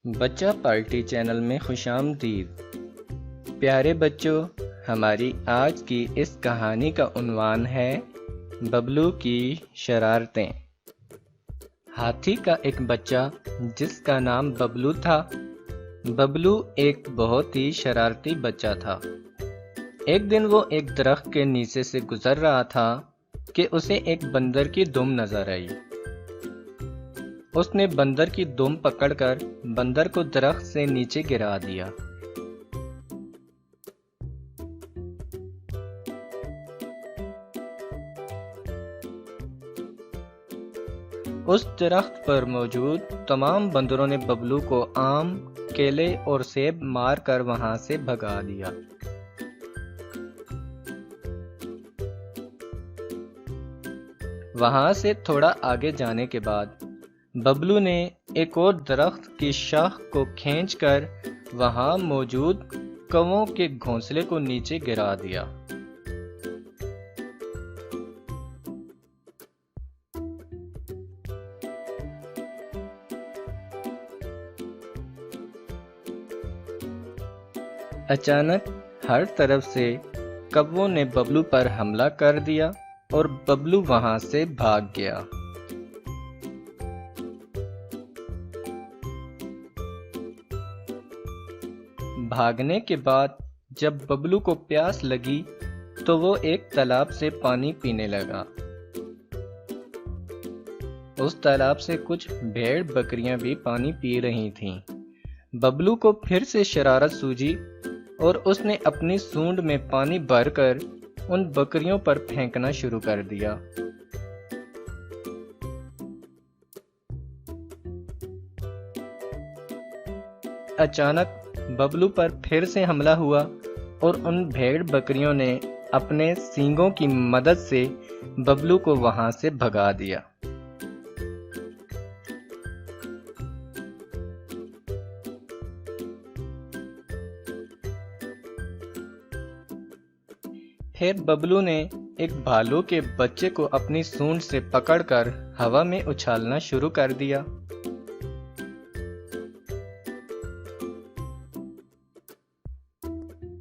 बच्चा party channel में खुशामदीद। प्यारे बच्चों, हमारी आज की इस कहानी का उन्वान है बबलू की शरारतें। हाथी का एक बच्चा जिसका नाम बबलू था। बबलू एक बहुत ही शरारती बच्चा था। एक दिन वो एक दरख्त के नीचे से गुजर रहा था कि उसे एक बंदर की दुम नजर आई। उसने बंदर की दुम पकड़कर बंदर को दरख्त से नीचे गिरा दिया। उस दरख्त पर मौजूद तमाम बंदरों ने बबलू को आम, केले और सेब मारकर वहां से भगा दिया। वहां से थोड़ा आगे जाने के बाद बबलू ने एक और दरख्त की शाख को खींचकर वहां मौजूद कौवों के घोंसले को नीचे गिरा दिया। अचानक हर तरफ से कौवों ने बबलू पर हमला कर दिया और बबलू वहां से भाग गया। भागने के बाद जब बबलू को प्यास लगी तो वो एक तालाब से पानी पीने लगा। उस तालाब से कुछ भेड़ बकरियां भी पानी पी रही थीं। बबलू को फिर से शरारत सूझी और उसने अपनी सूंड में पानी भरकर उन बकरियों पर फेंकना शुरू कर दिया। अचानक बबलू पर फिर से हमला हुआ और उन भेड़ बकरियों ने अपने सींगों की मदद से बबलू को वहां से भगा दिया। फिर बबलू ने एक भालू के बच्चे को अपनी सूंड से पकड़कर हवा में उछालना शुरू कर दिया।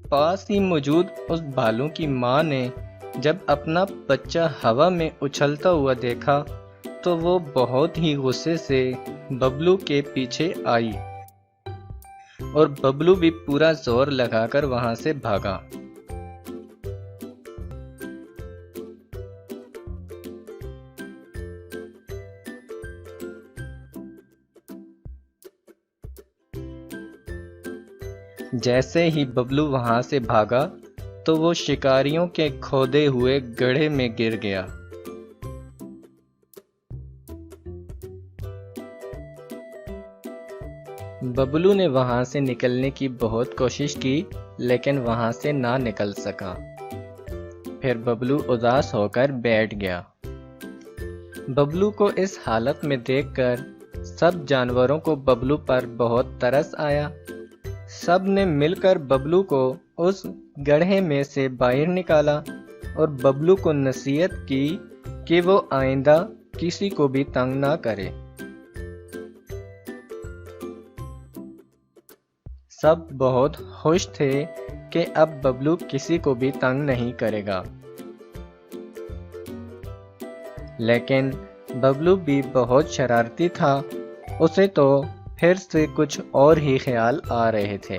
पास ही मौजूद उस भालू की मां ने जब अपना बच्चा हवा में उछलता हुआ देखा तो वो बहुत ही गुस्से से बबलू के पीछे आई और बबलू भी पूरा जोर लगाकर वहां से भागा। जैसे ही बबलू वहां से भागा तो वो शिकारियों के खोदे हुए गड्ढे में गिर गया। बबलू ने वहां से निकलने की बहुत कोशिश की लेकिन वहां से ना निकल सका। फिर बबलू उदास होकर बैठ गया। बबलू को इस हालत में देखकर सब जानवरों को बबलू पर बहुत तरस आया। सब ने मिलकर बबलू को उस गड्ढे में से बाहर निकाला और बबलू को नसीहत की कि वो आइंदा किसी को भी तंग ना करे। सब बहुत खुश थे कि अब बबलू किसी को भी तंग नहीं करेगा। लेकिन बबलू भी बहुत शरारती था। उसे तो फिर से कुछ और ही ख्याल आ रहे थे।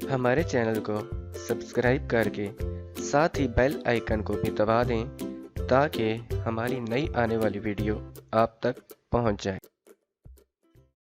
हमारे चैनल को सब्सक्राइब करके साथ ही बेल आइकन को भी दबा दें ताकि हमारी नई आने वाली वीडियो आप तक पहुंच जाए।